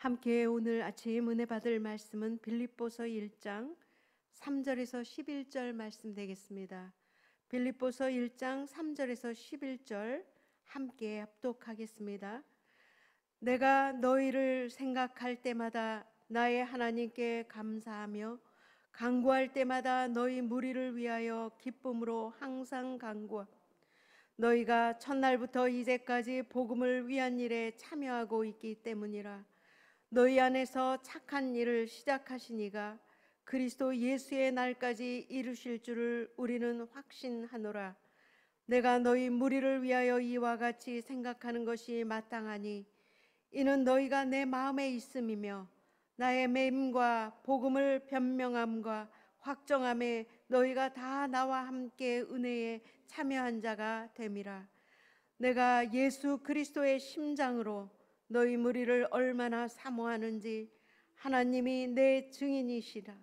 함께 오늘 아침 은혜 받을 말씀은 빌립보서 1장 3절에서 11절 말씀 되겠습니다. 빌립보서 1장 3절에서 11절 함께 합독하겠습니다. 내가 너희를 생각할 때마다 나의 하나님께 감사하며 간구할 때마다 너희 무리를 위하여 기쁨으로 항상 간구하고 너희가 첫날부터 이제까지 복음을 위한 일에 참여하고 있기 때문이라. 너희 안에서 착한 일을 시작하신 이가 그리스도 예수의 날까지 이루실 줄을 우리는 확신하노라. 내가 너희 무리를 위하여 이와 같이 생각하는 것이 마땅하니 이는 너희가 내 마음에 있음이며 나의 맹임과 복음을 변명함과 확정함에 너희가 다 나와 함께 은혜에 참여한 자가 됨이라. 내가 예수 그리스도의 심장으로 너희 무리를 얼마나 사모하는지 하나님이 내 증인이시라.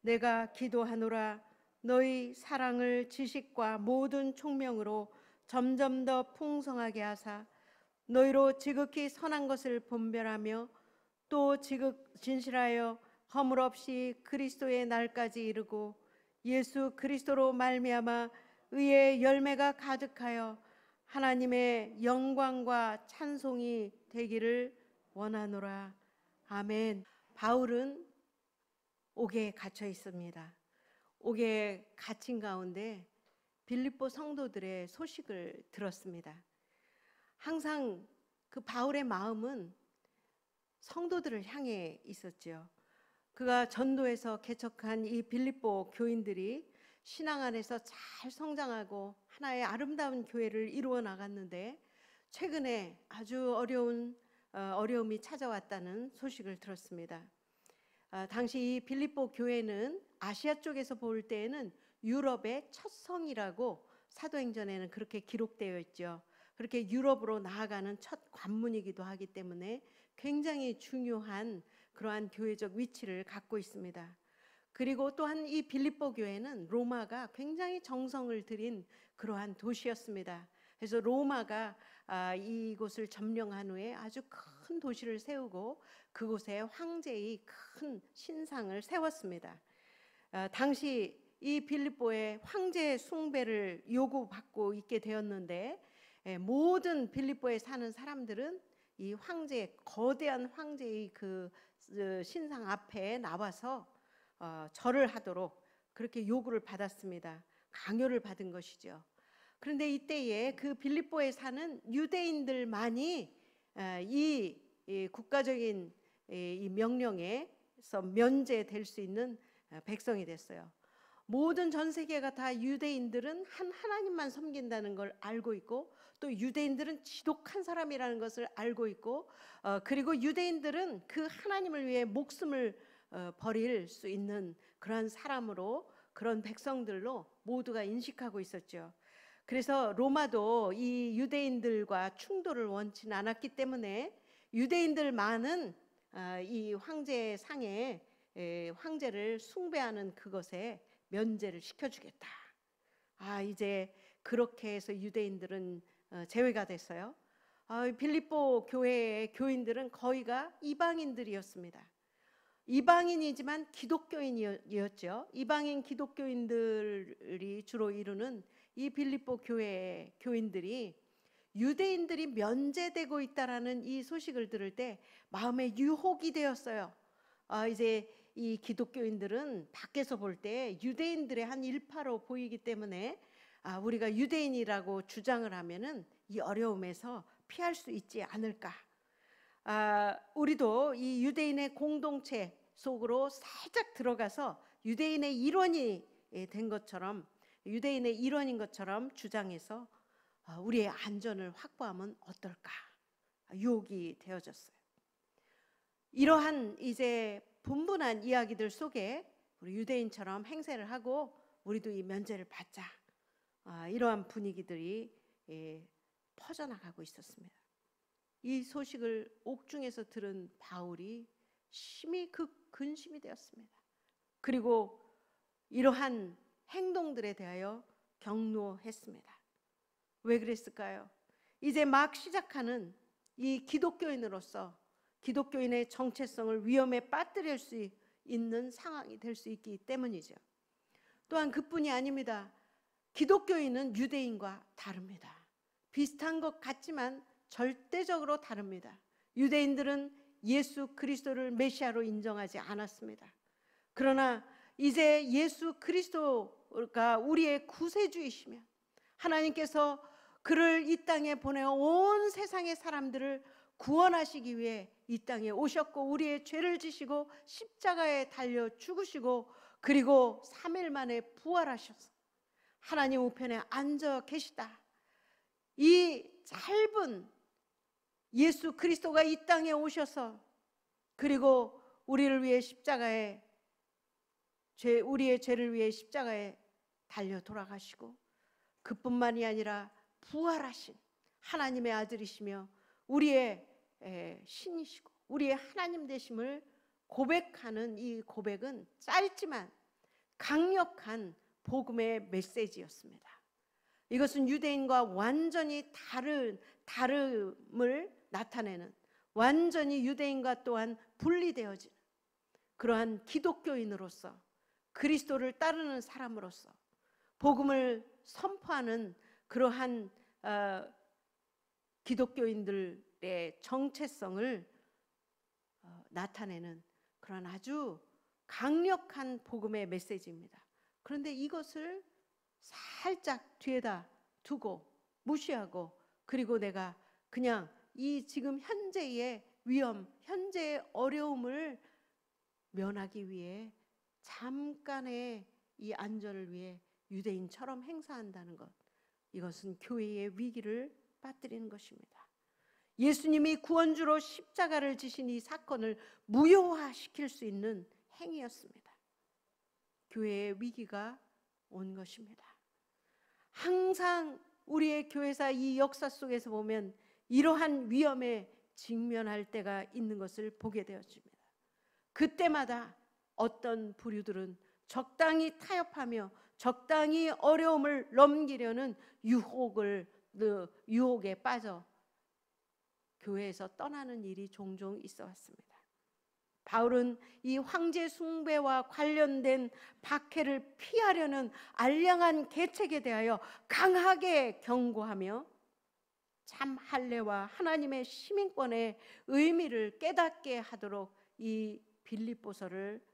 내가 기도하노라. 너희 사랑을 지식과 모든 총명으로 점점 더 풍성하게 하사 너희로 지극히 선한 것을 분별하며 또 진실하여 허물 없이 그리스도의 날까지 이르고 예수 그리스도로 말미암아 의의 열매가 가득하여 하나님의 영광과 찬송이 되기를 원하노라. 아멘. 바울은 옥에 갇혀 있습니다. 옥에 갇힌 가운데 빌립보 성도들의 소식을 들었습니다. 항상 그 바울의 마음은 성도들을 향해 있었죠. 그가 전도에서 개척한 이 빌립보 교인들이 신앙 안에서 잘 성장하고 하나의 아름다운 교회를 이루어 나갔는데 최근에 아주 어려움이 찾아왔다는 소식을 들었습니다. 당시 이 빌립보 교회는 아시아 쪽에서 볼 때에는 유럽의 첫 성이라고 사도행전에는 그렇게 기록되어 있죠. 그렇게 유럽으로 나아가는 첫 관문이기도 하기 때문에 굉장히 중요한 그러한 교회적 위치를 갖고 있습니다. 그리고 또한 이 빌립보 교회는 로마가 굉장히 정성을 들인 그러한 도시였습니다. 그래서 로마가 이곳을 점령한 후에 아주 큰 도시를 세우고 그곳에 황제의 큰 신상을 세웠습니다. 당시 이 빌립보에 황제 숭배를 요구받고 있게 되었는데 모든 빌립보에 사는 사람들은 이 거대한 황제의 그 신상 앞에 나와서 절을 하도록 그렇게 요구를 받았습니다. 강요를 받은 것이죠. 그런데 이때에 그 빌립보에 사는 유대인들만이 이 국가적인 이 명령에서 면제될 수 있는 백성이 됐어요. 모든 전 세계가 다 유대인들은 한 하나님만 섬긴다는 걸 알고 있고 또 유대인들은 지독한 사람이라는 것을 알고 있고 그리고 유대인들은 그 하나님을 위해 목숨을 버릴 수 있는 그런 사람으로 그런 백성들로 모두가 인식하고 있었죠. 그래서 로마도 이 유대인들과 충돌을 원치는 않았기 때문에 유대인들만은 이 황제 상에 황제를 숭배하는 그것에 면제를 시켜주겠다. 이제 그렇게 해서 유대인들은 제외가 됐어요. 빌립보 교회의 교인들은 거의가 이방인들이었습니다. 이방인이지만 기독교인이었죠. 이방인 기독교인들이 주로 이루는 이 빌립보 교회의 교인들이 유대인들이 면제되고 있다라는 이 소식을 들을 때 마음에 유혹이 되었어요. 이제 이 기독교인들은 밖에서 볼 때 유대인들의 한 일파로 보이기 때문에 우리가 유대인이라고 주장을 하면은 이 어려움에서 피할 수 있지 않을까. 우리도 이 유대인의 공동체 속으로 살짝 들어가서 유대인의 일원이 된 것처럼 유대인의 일원인 것처럼 주장해서 우리의 안전을 확보하면 어떨까 유혹이 되어졌어요. 이러한 이제 분분한 이야기들 속에 우리 유대인처럼 행세를 하고 우리도 이 면제를 받자 이러한 분위기들이 퍼져나가고 있었습니다. 이 소식을 옥중에서 들은 바울이 심히 근심이 되었습니다. 그리고 이러한 행동들에 대하여 경노했습니다. 왜 그랬을까요? 이제 막 시작하는 이 기독교인으로서 기독교인의 정체성을 위험에 빠뜨릴 수 있는 상황이 될 수 있기 때문이죠. 또한 그뿐이 아닙니다. 기독교인은 유대인과 다릅니다. 비슷한 것 같지만 절대적으로 다릅니다. 유대인들은 예수 그리스도를 메시아로 인정하지 않았습니다. 그러나 이제 예수 그리스도가 우리의 구세주이시며 하나님께서 그를 이 땅에 보내어 온 세상의 사람들을 구원하시기 위해 이 땅에 오셨고 우리의 죄를 지시고 십자가에 달려 죽으시고 그리고 3일 만에 부활하셔서 하나님 우편에 앉아 계시다. 이 짧은 예수 그리스도가 이 땅에 오셔서 그리고 우리를 위해 십자가에 우리의 죄를 위해 십자가에 달려 돌아가시고 그뿐만이 아니라 부활하신 하나님의 아들이시며 우리의 신이시고 우리의 하나님 되심을 고백하는 이 고백은 짧지만 강력한 복음의 메시지였습니다. 이것은 유대인과 완전히 다름을 나타내는, 완전히 유대인과 또한 분리되어지는 그러한 기독교인으로서, 그리스도를 따르는 사람으로서 복음을 선포하는 그러한 기독교인들의 정체성을 나타내는 그런 아주 강력한 복음의 메시지입니다. 그런데 이것을 살짝 뒤에다 두고 무시하고 그리고 내가 그냥 이 지금 현재의 위험, 현재의 어려움을 면하기 위해 잠깐의 이 안전을 위해 유대인처럼 행사한다는 것, 이것은 교회의 위기를 빠뜨리는 것입니다. 예수님이 구원주로 십자가를 지신 이 사건을 무효화시킬 수 있는 행위였습니다. 교회의 위기가 온 것입니다. 항상 우리의 교회사 이 역사 속에서 보면 이러한 위험에 직면할 때가 있는 것을 보게 되었습니다. 그때마다 어떤 부류들은 적당히 타협하며 적당히 어려움을 넘기려는 유혹에 빠져 교회에서 떠나는 일이 종종 있어 왔습니다. 바울은 이 황제 숭배와 관련된 박해를 피하려는 알량한 계책에 대하여 강하게 경고하며 참 할례와 하나님의 시민권의 의미를 깨닫게 하도록 이 빌립보서를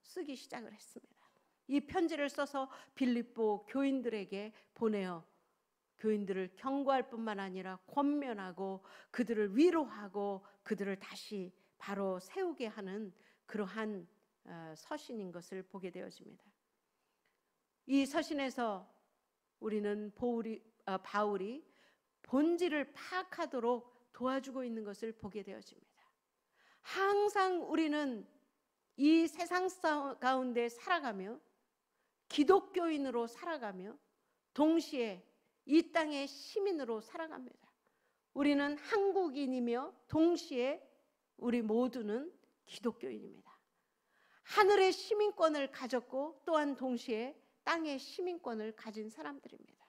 쓰기 시작을 했습니다. 이 편지를 써서 빌립보 교인들에게 보내어 교인들을 경고할 뿐만 아니라 권면하고 그들을 위로하고 그들을 다시 바로 세우게 하는 그러한 서신인 것을 보게 되어집니다. 이 서신에서 우리는 바울이 본질을 파악하도록 도와주고 있는 것을 보게 되어집니다. 항상 우리는 이 세상 가운데 살아가며 기독교인으로 살아가며 동시에 이 땅의 시민으로 살아갑니다. 우리는 한국인이며 동시에 우리 모두는 기독교인입니다. 하늘의 시민권을 가졌고 또한 동시에 땅의 시민권을 가진 사람들입니다.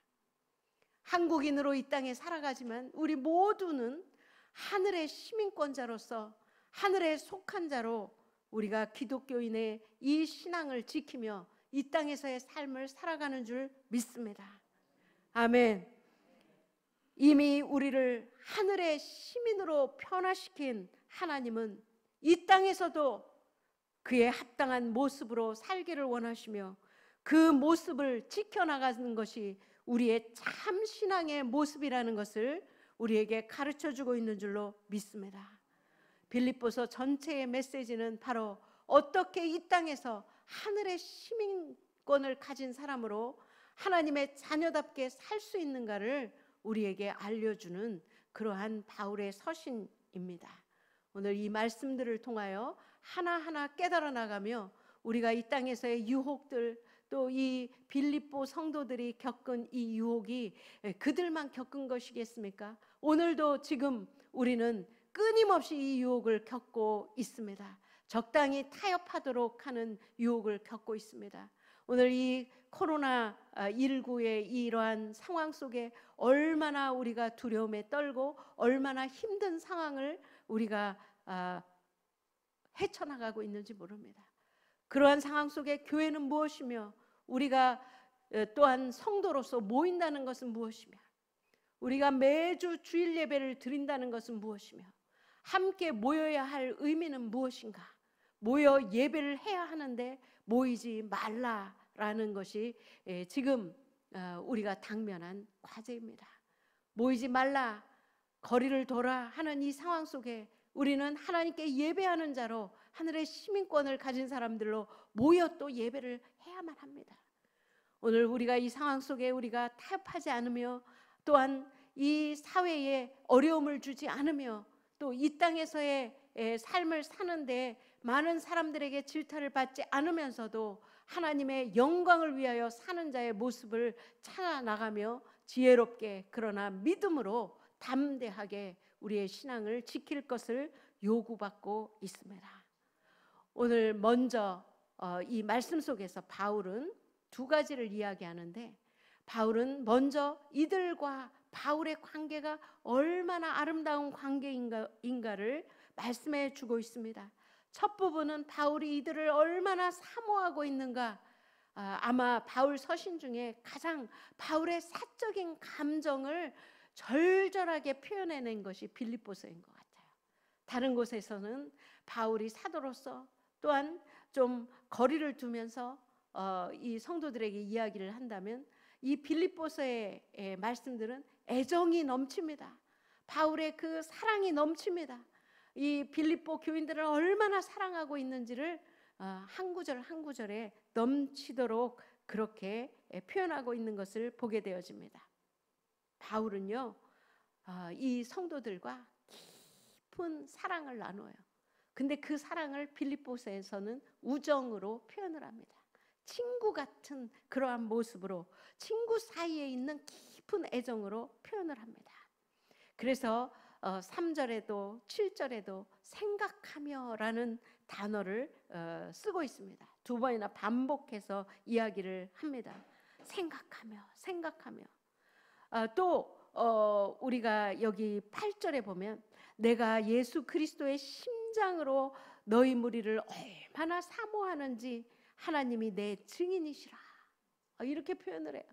한국인으로 이 땅에 살아가지만 우리 모두는 하늘의 시민권자로서 하늘에 속한 자로 우리가 기독교인의 이 신앙을 지키며 이 땅에서의 삶을 살아가는 줄 믿습니다. 아멘. 이미 우리를 하늘의 시민으로 변화시킨 하나님은 이 땅에서도 그의 합당한 모습으로 살기를 원하시며 그 모습을 지켜나가는 것이 우리의 참 신앙의 모습이라는 것을 우리에게 가르쳐주고 있는 줄로 믿습니다. 빌립보서 전체의 메시지는 바로 어떻게 이 땅에서 하늘의 시민권을 가진 사람으로 하나님의 자녀답게 살 수 있는가를 우리에게 알려주는 그러한 바울의 서신입니다. 오늘 이 말씀들을 통하여 하나하나 깨달아 나가며 우리가 이 땅에서의 유혹들, 또 이 빌립보 성도들이 겪은 이 유혹이 그들만 겪은 것이겠습니까? 오늘도 지금 우리는 끊임없이 이 유혹을 겪고 있습니다. 적당히 타협하도록 하는 유혹을 겪고 있습니다. 오늘 이 코로나19의 이러한 상황 속에 얼마나 우리가 두려움에 떨고 얼마나 힘든 상황을 우리가 헤쳐나가고 있는지 모릅니다. 그러한 상황 속에 교회는 무엇이며 우리가 또한 성도로서 모인다는 것은 무엇이며 우리가 매주 주일 예배를 드린다는 것은 무엇이며 함께 모여야 할 의미는 무엇인가? 모여 예배를 해야 하는데 모이지 말라라는 것이 지금 우리가 당면한 과제입니다. 모이지 말라, 거리를 돌아 하는 이 상황 속에 우리는 하나님께 예배하는 자로 하늘의 시민권을 가진 사람들로 모여 또 예배를 해야만 합니다. 오늘 우리가 이 상황 속에 우리가 타협하지 않으며 또한 이 사회에 어려움을 주지 않으며 또 이 땅에서의 삶을 사는데 많은 사람들에게 질타를 받지 않으면서도 하나님의 영광을 위하여 사는 자의 모습을 찾아나가며 지혜롭게 그러나 믿음으로 담대하게 우리의 신앙을 지킬 것을 요구받고 있습니다. 오늘 먼저 이 말씀 속에서 바울은 두 가지를 이야기하는데 바울은 먼저 이들과 바울의 관계가 얼마나 아름다운 관계인가를 말씀해 주고 있습니다. 첫 부분은 바울이 이들을 얼마나 사모하고 있는가, 아마 바울 서신 중에 가장 바울의 사적인 감정을 절절하게 표현해낸 것이 빌립보서인 것 같아요. 다른 곳에서는 바울이 사도로서 또한 좀 거리를 두면서 이 성도들에게 이야기를 한다면 이 빌립보서의 말씀들은 애정이 넘칩니다. 바울의 그 사랑이 넘칩니다. 이 빌립보 교인들을 얼마나 사랑하고 있는지를 한 구절 한 구절에 넘치도록 그렇게 표현하고 있는 것을 보게 되어집니다. 바울은요, 이 성도들과 깊은 사랑을 나눠요. 근데 그 사랑을 빌립보서에서는 우정으로 표현을 합니다. 친구 같은 그러한 모습으로 친구 사이에 있는 깊은 애정으로 표현을 합니다. 그래서 3절에도 7절에도 생각하며라는 단어를 쓰고 있습니다. 두 번이나 반복해서 이야기를 합니다. 생각하며 또 우리가 여기 8절에 보면 내가 예수 그리스도의 심장으로 너희 무리를 얼마나 사모하는지 하나님이 내 증인이시라, 이렇게 표현을 해요.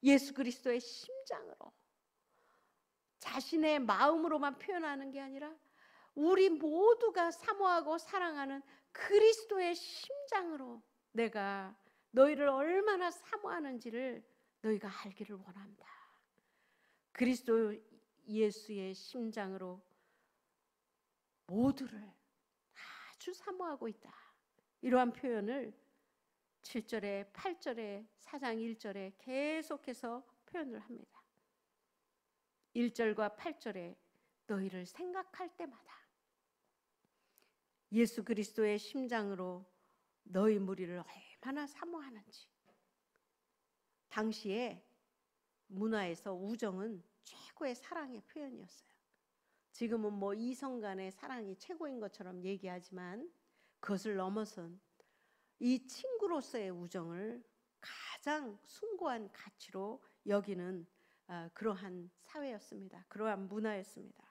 예수 그리스도의 심장으로, 자신의 마음으로만 표현하는 게 아니라 우리 모두가 사모하고 사랑하는 그리스도의 심장으로 내가 너희를 얼마나 사모하는지를 너희가 알기를 원한다. 그리스도 예수의 심장으로 모두를 아주 사모하고 있다. 이러한 표현을 7절에 8절에 4장 1절에 계속해서 표현을 합니다. 1절과 8절에 너희를 생각할 때마다 예수 그리스도의 심장으로 너희 무리를 얼마나 사모하는지. 당시에 문화에서 우정은 최고의 사랑의 표현이었어요. 지금은 뭐 이성 간의 사랑이 최고인 것처럼 얘기하지만 그것을 넘어선 이 친구로서의 우정을 가장 숭고한 가치로 여기는 그러한 사회였습니다. 그러한 문화였습니다.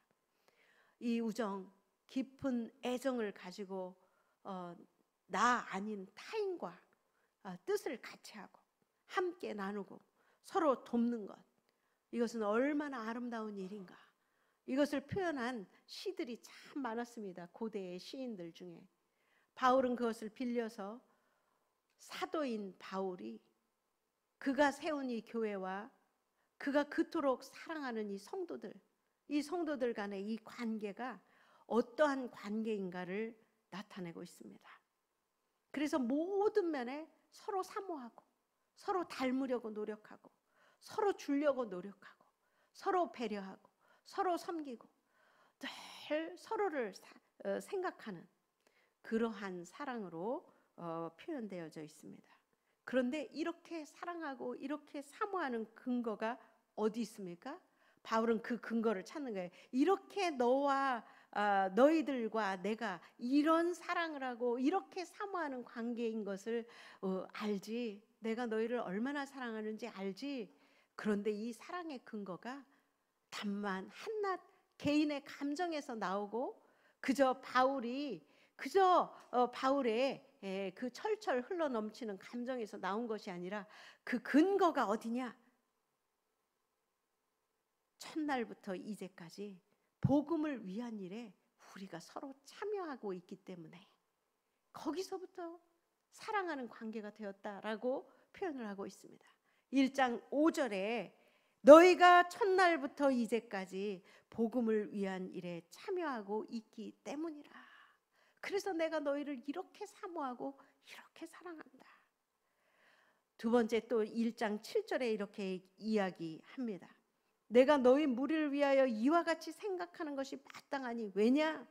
이 우정, 깊은 애정을 가지고 나 아닌 타인과 뜻을 같이 하고 함께 나누고 서로 돕는 것, 이것은 얼마나 아름다운 일인가. 이것을 표현한 시들이 참 많았습니다. 고대의 시인들 중에. 바울은 그것을 빌려서 사도인 바울이 그가 세운 이 교회와 그가 그토록 사랑하는 이 성도들 간의 이 관계가 어떠한 관계인가를 나타내고 있습니다. 그래서 모든 면에 서로 사모하고 서로 닮으려고 노력하고 서로 주려고 노력하고 서로 배려하고 서로 섬기고 늘 서로를 생각하는 그러한 사랑으로 표현되어져 있습니다. 그런데 이렇게 사랑하고 이렇게 사모하는 근거가 어디 있습니까? 바울은 그 근거를 찾는 거예요. 이렇게 너와 너희들과 내가 이런 사랑을 하고 이렇게 사모하는 관계인 것을 알지. 내가 너희를 얼마나 사랑하는지 알지. 그런데 이 사랑의 근거가 단만 한낱 개인의 감정에서 나오고 그저 바울의 그 철철 흘러넘치는 감정에서 나온 것이 아니라 그 근거가 어디냐? 첫날부터 이제까지 복음을 위한 일에 우리가 서로 참여하고 있기 때문에 거기서부터 사랑하는 관계가 되었다라고 표현을 하고 있습니다. 1장 5절에 너희가 첫날부터 이제까지 복음을 위한 일에 참여하고 있기 때문이라. 그래서 내가 너희를 이렇게 사모하고 이렇게 사랑한다. 두 번째 또 1장 7절에 이렇게 이야기합니다. 내가 너희 무리를 위하여 이와 같이 생각하는 것이 마땅하니 왜냐?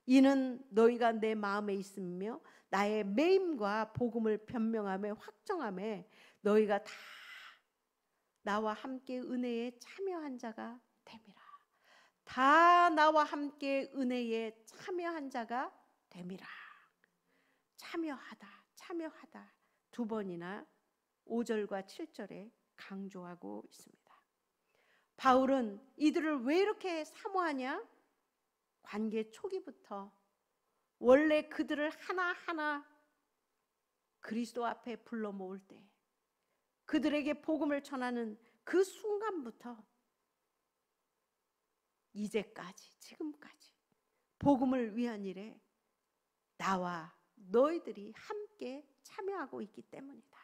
이는 너희가 내 마음에 있으며 나의 매임과 복음을 변명하며 확정하며 너희가 다 나와 함께 은혜에 참여한 자가 됨이라. 다 나와 함께 은혜에 참여한 자가 됨이라. 참여하다 두 번이나 5절과 7절에 강조하고 있습니다. 바울은 이들을 왜 이렇게 사모하냐? 관계 초기부터 원래 그들을 하나하나 그리스도 앞에 불러 모을 때 그들에게 복음을 전하는 그 순간부터 이제까지 지금까지 복음을 위한 일에 나와 너희들이 함께 참여하고 있기 때문이다.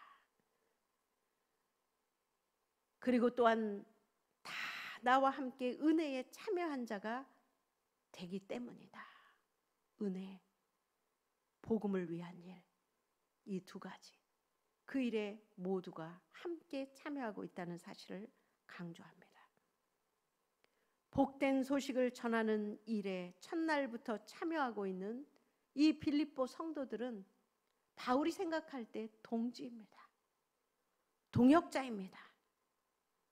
그리고 또한 다 나와 함께 은혜에 참여한 자가 되기 때문이다. 은혜, 복음을 위한 일, 이 두 가지 그 일에 모두가 함께 참여하고 있다는 사실을 강조합니다. 복된 소식을 전하는 일에 첫날부터 참여하고 있는 이 빌립보 성도들은 바울이 생각할 때 동지입니다. 동역자입니다.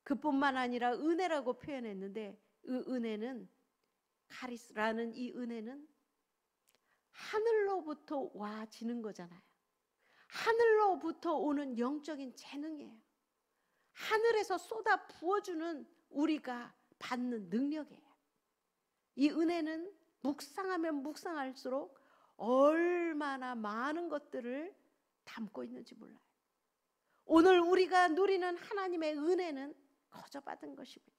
그뿐만 아니라 은혜라고 표현했는데 그 은혜는 카리스라는 이 은혜는 하늘로부터 와지는 거잖아요. 하늘로부터 오는 영적인 재능이에요. 하늘에서 쏟아 부어주는 우리가 받는 능력이에요. 이 은혜는 묵상하면 묵상할수록 얼마나 많은 것들을 담고 있는지 몰라요. 오늘 우리가 누리는 하나님의 은혜는 거저 받은 것입니다.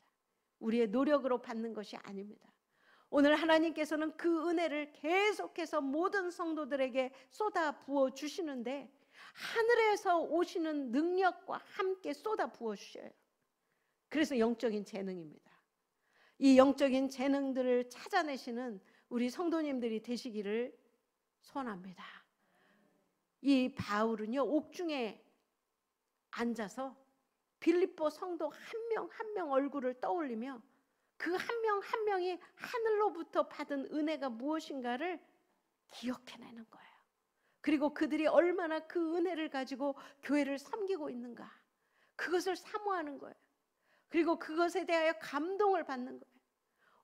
우리의 노력으로 받는 것이 아닙니다. 오늘 하나님께서는 그 은혜를 계속해서 모든 성도들에게 쏟아 부어 주시는데 하늘에서 오시는 능력과 함께 쏟아 부어 주셔요. 그래서 영적인 재능입니다. 이 영적인 재능들을 찾아내시는 우리 성도님들이 되시기를 소원합니다. 이 바울은요, 옥중에 앉아서 빌립보 성도 한 명 한 명 얼굴을 떠올리며 그 한 명 한 명이 하늘로부터 받은 은혜가 무엇인가를 기억해내는 거예요. 그리고 그들이 얼마나 그 은혜를 가지고 교회를 섬기고 있는가, 그것을 사모하는 거예요. 그리고 그것에 대하여 감동을 받는 거예요.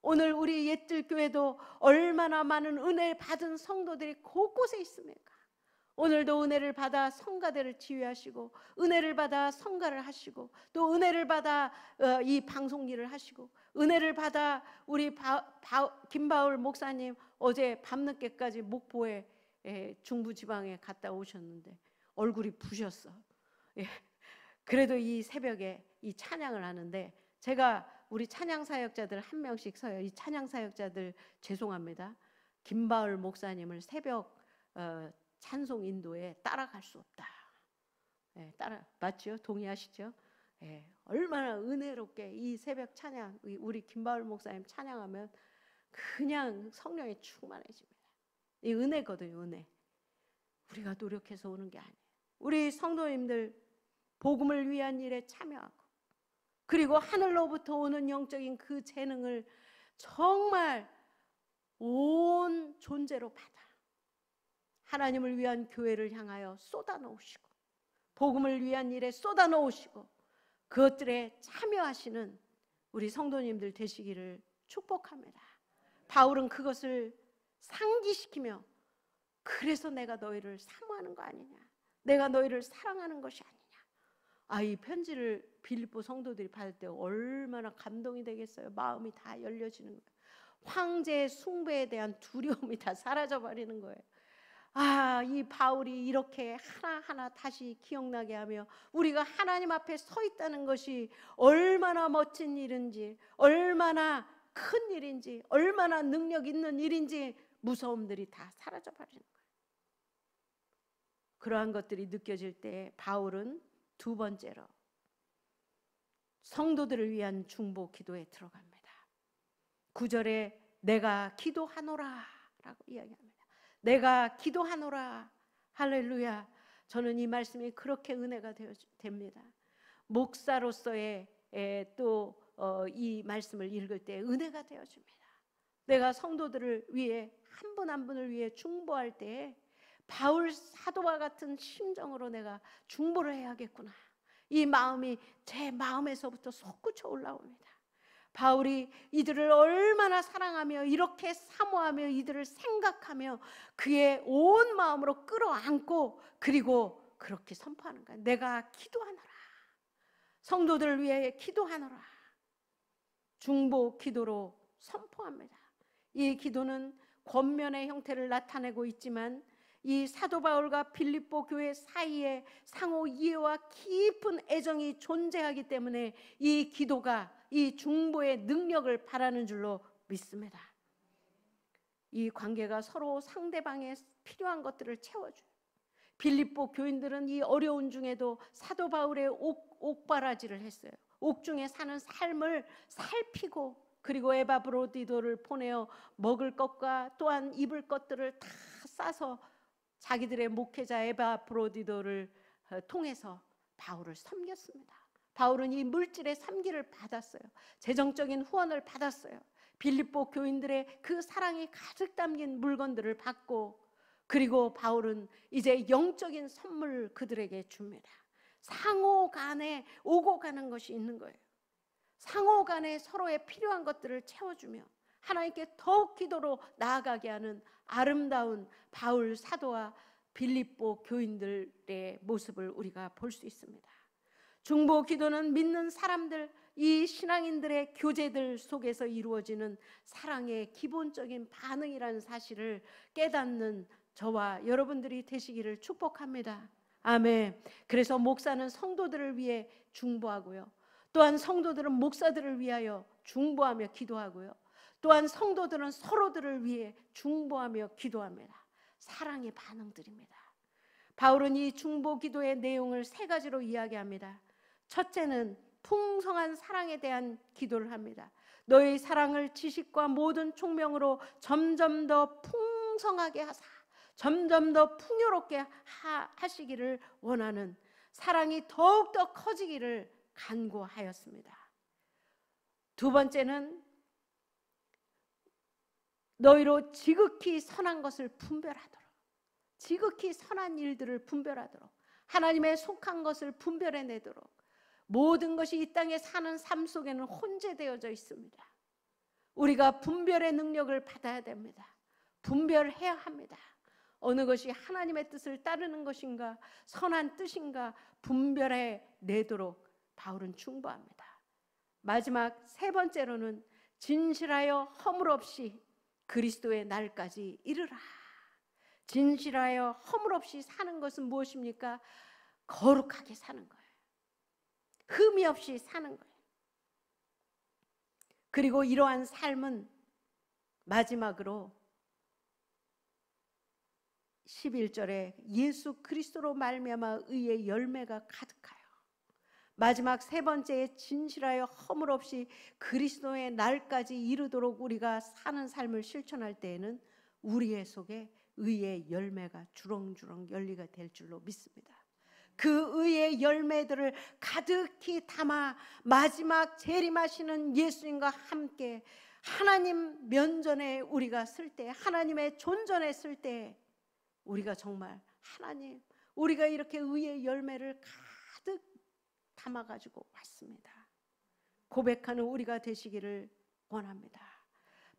오늘 우리 옛들 교회도 얼마나 많은 은혜를 받은 성도들이 곳곳에 있습니까? 오늘도 은혜를 받아 성가대를 지휘하시고 은혜를 받아 성가를 하시고 또 은혜를 받아 이 방송 일을 하시고 은혜를 받아 우리 김바울 목사님 어제 밤늦게까지 목포에 중부지방에 갔다 오셨는데 얼굴이 부셨어. 그래도 이 새벽에 이 찬양을 하는데 제가 우리 찬양 사역자들 한 명씩 서요. 이 찬양 사역자들 죄송합니다. 김바울 목사님을 새벽 찬송 인도에 따라갈 수 없다. 맞죠? 동의하시죠? 얼마나 은혜롭게 이 새벽 찬양 우리 김바울 목사님 찬양하면 그냥 성령이 충만해집니다. 이 은혜거든요. 은혜. 우리가 노력해서 오는 게 아니에요. 우리 성도님들 복음을 위한 일에 참여하고 그리고 하늘로부터 오는 영적인 그 재능을 정말 온 존재로 받아 하나님을 위한 교회를 향하여 쏟아놓으시고 복음을 위한 일에 쏟아놓으시고 그것들에 참여하시는 우리 성도님들 되시기를 축복합니다. 바울은 그것을 상기시키며 그래서 내가 너희를 사모하는 거 아니냐, 내가 너희를 사랑하는 것이 아니냐. 이 편지를 빌립보 성도들이 받을 때 얼마나 감동이 되겠어요. 마음이 다 열려지는 거예요. 황제의 숭배에 대한 두려움이 다 사라져 버리는 거예요. 이 바울이 이렇게 하나하나 다시 기억나게 하며 우리가 하나님 앞에 서 있다는 것이 얼마나 멋진 일인지, 얼마나 큰 일인지, 얼마나 능력 있는 일인지 무서움들이 다 사라져 버리는 거예요. 그러한 것들이 느껴질 때 바울은 두 번째로 성도들을 위한 중보 기도에 들어갑니다. 9절에 내가 기도하노라 라고 이야기합니다. 내가 기도하노라. 할렐루야. 저는 이 말씀이 그렇게 은혜가 됩니다. 목사로서의 또 이 말씀을 읽을 때 은혜가 되어줍니다. 내가 성도들을 위해 한 분 한 분을 위해 중보할 때 바울 사도와 같은 심정으로 내가 중보를 해야겠구나. 이 마음이 제 마음에서부터 솟구쳐 올라옵니다. 바울이 이들을 얼마나 사랑하며 이렇게 사모하며 이들을 생각하며 그의 온 마음으로 끌어안고 그리고 그렇게 선포하는 거야. 내가 기도하노라. 성도들을 위해 기도하노라. 중보 기도로 선포합니다. 이 기도는 권면의 형태를 나타내고 있지만 이 사도 바울과 빌립보 교회 사이에 상호 이해와 깊은 애정이 존재하기 때문에 이 기도가 이 중보의 능력을 바라는 줄로 믿습니다. 이 관계가 서로 상대방의 필요한 것들을 채워줘요. 빌립보 교인들은 이 어려운 중에도 사도 바울의 옥바라지를 했어요. 옥중에 사는 삶을 살피고 그리고 에바브로디도를 보내어 먹을 것과 또한 입을 것들을 다 싸서 자기들의 목회자 에바브로디도를 통해서 바울을 섬겼습니다. 바울은 이 물질의 섬기를 받았어요. 재정적인 후원을 받았어요. 빌립보 교인들의 그 사랑이 가득 담긴 물건들을 받고 그리고 바울은 이제 영적인 선물을 그들에게 줍니다. 상호 간에 오고 가는 것이 있는 거예요. 상호 간에 서로의 필요한 것들을 채워주며 하나님께 더욱 기도로 나아가게 하는 아름다운 바울 사도와 빌립보 교인들의 모습을 우리가 볼 수 있습니다. 중보 기도는 믿는 사람들, 이 신앙인들의 교제들 속에서 이루어지는 사랑의 기본적인 반응이라는 사실을 깨닫는 저와 여러분들이 되시기를 축복합니다. 아멘. 그래서 목사는 성도들을 위해 중보하고요. 또한 성도들은 목사들을 위하여 중보하며 기도하고요. 또한 성도들은 서로들을 위해 중보하며 기도합니다. 사랑의 반응들입니다. 바울은 이 중보 기도의 내용을 세 가지로 이야기합니다. 첫째는 풍성한 사랑에 대한 기도를 합니다. 너희 사랑을 지식과 모든 총명으로 점점 더 풍성하게 하사 점점 더 풍요롭게 하시기를 원하는 사랑이 더욱더 커지기를 간구하였습니다. 두 번째는 너희로 지극히 선한 것을 분별하도록, 지극히 선한 일들을 분별하도록, 하나님의 속한 것을 분별해내도록. 모든 것이 이 땅에 사는 삶 속에는 혼재되어져 있습니다. 우리가 분별의 능력을 받아야 됩니다. 분별해야 합니다. 어느 것이 하나님의 뜻을 따르는 것인가 선한 뜻인가 분별해내도록 바울은 중보합니다. 마지막 세 번째로는 진실하여 허물 없이 그리스도의 날까지 이르라. 진실하여 허물 없이 사는 것은 무엇입니까? 거룩하게 사는 거예요. 흠이 없이 사는 거예요. 그리고 이러한 삶은 마지막으로 11절에 예수 그리스도로 말미암아 의의 열매가 가득하여 마지막 세 번째에 진실하여 허물 없이 그리스도의 날까지 이르도록 우리가 사는 삶을 실천할 때에는 우리의 속에 의의 열매가 주렁주렁 열리게 될 줄로 믿습니다. 그 의의 열매들을 가득히 담아 마지막 재림하시는 예수님과 함께 하나님 면전에 우리가 쓸 때, 하나님의 존전에 쓸 때 우리가 정말 하나님, 우리가 이렇게 의의 열매를 가득 담아가지고 왔습니다. 고백하는 우리가 되시기를 원합니다.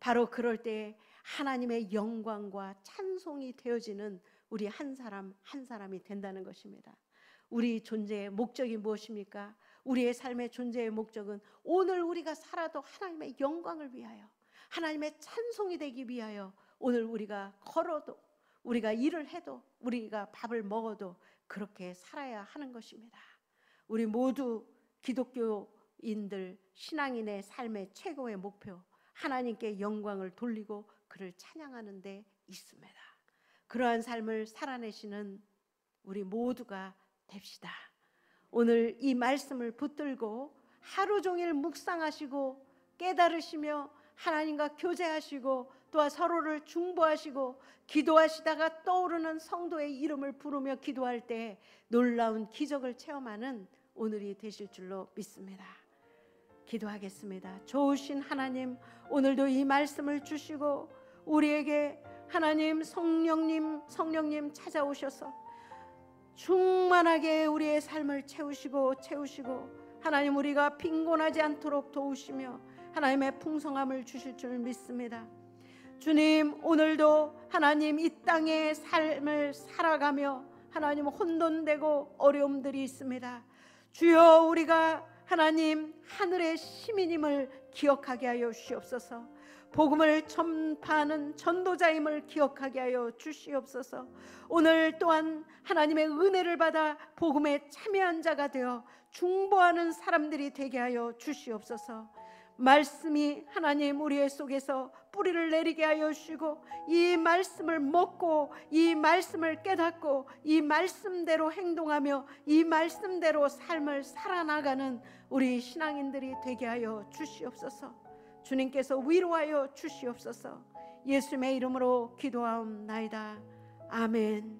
바로 그럴 때 하나님의 영광과 찬송이 되어지는 우리 한 사람 한 사람이 된다는 것입니다. 우리 존재의 목적이 무엇입니까? 우리의 삶의 존재의 목적은 오늘 우리가 살아도 하나님의 영광을 위하여, 하나님의 찬송이 되기 위하여 오늘 우리가 걸어도, 우리가 일을 해도, 우리가 밥을 먹어도 그렇게 살아야 하는 것입니다. 우리 모두 기독교인들, 신앙인의 삶의 최고의 목표, 하나님께 영광을 돌리고 그를 찬양하는 데 있습니다. 그러한 삶을 살아내시는 우리 모두가 됩시다. 오늘 이 말씀을 붙들고 하루 종일 묵상하시고 깨달으시며 하나님과 교제하시고 또한 서로를 중보하시고 기도하시다가 떠오르는 성도의 이름을 부르며 기도할 때 놀라운 기적을 체험하는 오늘이 되실 줄로 믿습니다. 기도하겠습니다. 좋으신 하나님, 오늘도 이 말씀을 주시고 우리에게 하나님 성령님 찾아오셔서 충만하게 우리의 삶을 채우시고 하나님 우리가 빈곤하지 않도록 도우시며 하나님의 풍성함을 주실 줄 믿습니다. 주님, 오늘도 하나님 이 땅의 삶을 살아가며 하나님 혼돈되고 어려움들이 있습니다. 주여, 우리가 하나님 하늘의 시민임을 기억하게 하여 주시옵소서. 복음을 전파하는 전도자임을 기억하게 하여 주시옵소서. 오늘 또한 하나님의 은혜를 받아 복음에 참여한 자가 되어 중보하는 사람들이 되게 하여 주시옵소서. 말씀이 하나님 우리의 속에서 뿌리를 내리게 하여 주시고 이 말씀을 먹고 이 말씀을 깨닫고 이 말씀대로 행동하며 이 말씀대로 삶을 살아나가는 우리 신앙인들이 되게 하여 주시옵소서. 주님께서 위로하여 주시옵소서. 예수님의 이름으로 기도하옵나이다. 아멘.